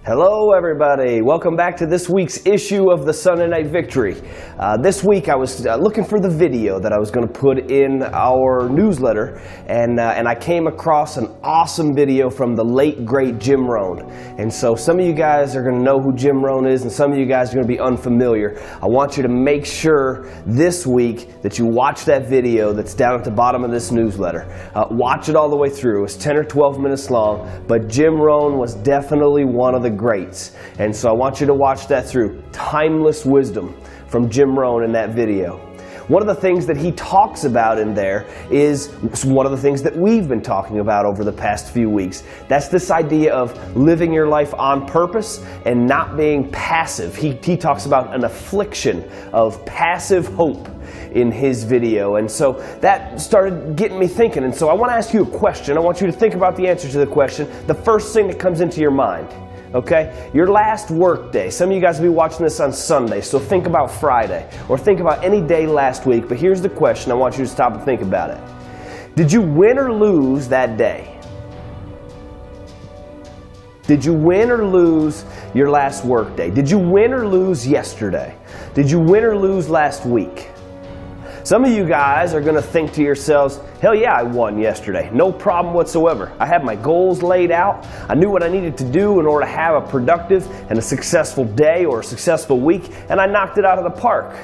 Hello everybody, welcome back to this week's issue of the Sunday Night Victory. This week I was looking for the video that I was going to put in our newsletter, and I came across an awesome video from the late great Jim Rohn. And so some of you guys are going to know who Jim Rohn is, and some of you guys are going to be unfamiliar. I want you to make sure this week that you watch that video that's down at the bottom of this newsletter. Watch it all the way through. It's 10 or 12 minutes long, but Jim Rohn was definitely one of the greats. And so I want you to watch that through. Timeless wisdom from Jim Rohn in that video. One of the things that he talks about in there is one of the things that we've been talking about over the past few weeks. That's this idea of living your life on purpose and not being passive. He talks about an affliction of passive hope in his video, and so that started getting me thinking. And so I want to ask you a question. I want you to think about the answer to the question. The first thing that comes into your mind. Okay, your last work day. Some of you guys will be watching this on Sunday, so think about Friday or think about any day last week. But here's the question. I want you to stop and think about it. Did you win or lose that day? Did you win or lose your last work day? Did you win or lose yesterday? Did you win or lose last week? Some of you guys are going to think to yourselves, hell yeah, I won yesterday. No problem whatsoever. I had my goals laid out. I knew what I needed to do in order to have a productive and a successful day or a successful week, and I knocked it out of the park.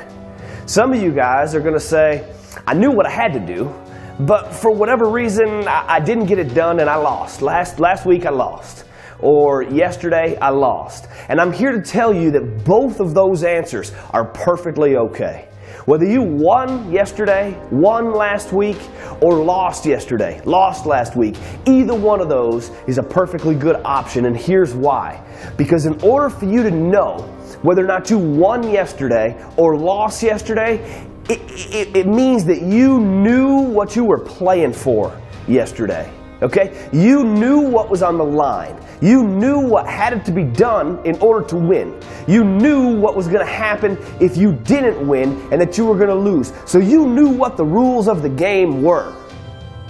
Some of you guys are going to say, I knew what I had to do, but for whatever reason, I didn't get it done and I lost. Last week I lost. Or yesterday I lost. And I'm here to tell you that both of those answers are perfectly okay. Whether you won yesterday, won last week, or lost yesterday, lost last week, either one of those is a perfectly good option, and here's why. Because in order for you to know whether or not you won yesterday or lost yesterday, it means that you knew what you were playing for yesterday. Okay? You knew what was on the line. You knew what had to be done in order to win. You knew what was going to happen if you didn't win and that you were going to lose. So you knew what the rules of the game were.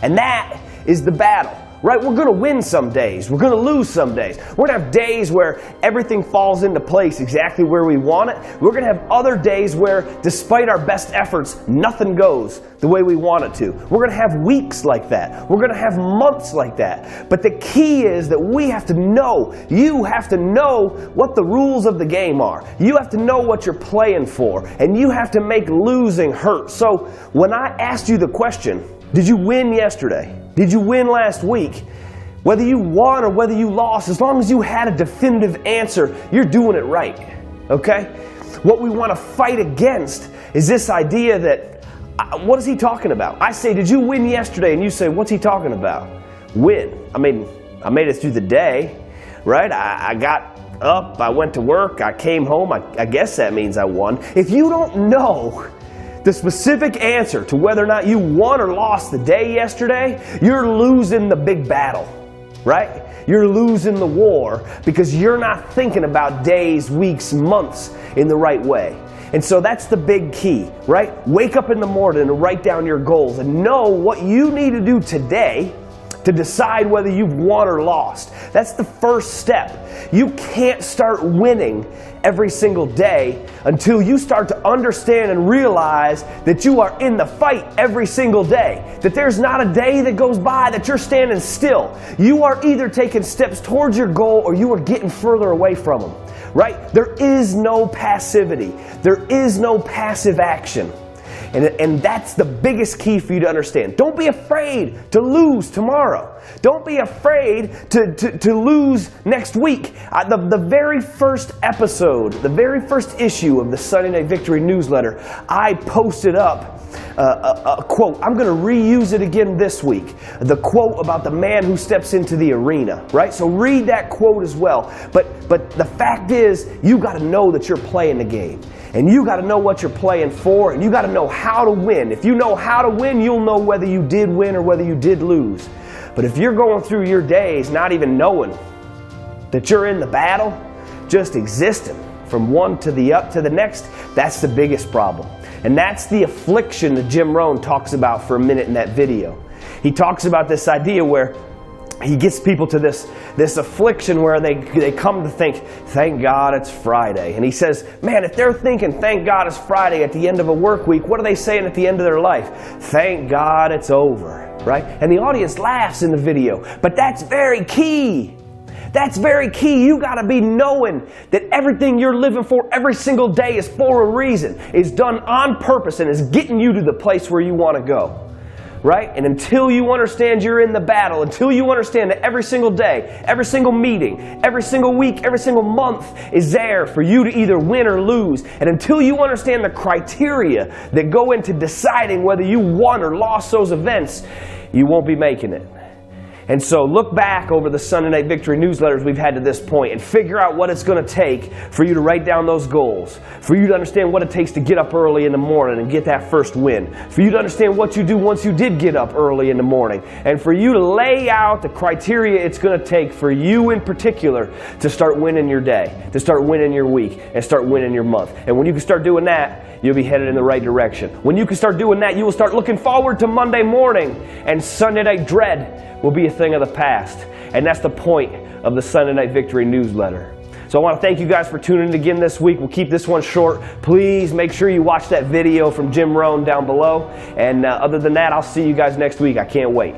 And that is the battle. Right? We're going to win some days. We're going to lose some days. We're going to have days where everything falls into place exactly where we want it. We're going to have other days where, despite our best efforts, nothing goes the way we want it to. We're going to have weeks like that. We're going to have months like that. But the key is that we have to know, you have to know what the rules of the game are. You have to know what you're playing for. And you have to make losing hurt. So when I asked you the question, did you win yesterday? Did you win last week? Whether you won or whether you lost, as long as you had a definitive answer, you're doing it right. Okay? What we want to fight against is this idea that, what is he talking about? I say, did you win yesterday? And you say, what's he talking about? Win. I mean, I made it through the day, right? I got up, I went to work, I came home. I guess that means I won. If you don't know the specific answer to whether or not you won or lost the day yesterday, you're losing the big battle, right? You're losing the war because you're not thinking about days, weeks, months in the right way. And so that's the big key, right? Wake up in the morning and write down your goals and know what you need to do today to decide whether you've won or lost. That's the first step. You can't start winning every single day until you start to understand and realize that you are in the fight every single day. That there's not a day that goes by that you're standing still. You are either taking steps towards your goal or you are getting further away from them. Right? There is no passivity. There is no passive action. And that's the biggest key for you to understand. Don't be afraid to lose tomorrow. Don't be afraid to lose next week. The very first episode, the very first issue of the Sunday Night Victory newsletter, I posted up a quote. I'm going to reuse it again this week. The quote about the man who steps into the arena, right? So read that quote as well. But the fact is, you got to know that you're playing the game. And you got to know what you're playing for, and you got to know how to win. If you know how to win, you'll know whether you did win or whether you did lose. But if you're going through your days not even knowing that you're in the battle, just existing from one to the next, that's the biggest problem. And that's the affliction that Jim Rohn talks about for a minute in that video. He talks about this idea where he gets people to this affliction where they come to think, thank God it's Friday. And he says, man, if they're thinking, thank God it's Friday at the end of a work week, what are they saying at the end of their life? Thank God it's over, right? And the audience laughs in the video. But that's very key. That's very key. You got to be knowing that everything you're living for every single day is for a reason, is done on purpose, and is getting you to the place where you want to go. Right? And until you understand you're in the battle, until you understand that every single day, every single meeting, every single week, every single month is there for you to either win or lose, and until you understand the criteria that go into deciding whether you won or lost those events, you won't be making it. And so look back over the Sunday Night Victory newsletters we've had to this point and figure out what it's going to take for you to write down those goals, for you to understand what it takes to get up early in the morning and get that first win, for you to understand what you do once you did get up early in the morning, and for you to lay out the criteria it's going to take for you in particular to start winning your day, to start winning your week, and start winning your month. And when you can start doing that, you'll be headed in the right direction. When you can start doing that, you will start looking forward to Monday morning, and Sunday night dread will be a thing of the past. And that's the point of the Sunday Night Victory newsletter. So I want to thank you guys for tuning in again this week. We'll keep this one short. Please make sure you watch that video from Jim Rohn down below. And other than that, I'll see you guys next week. I can't wait.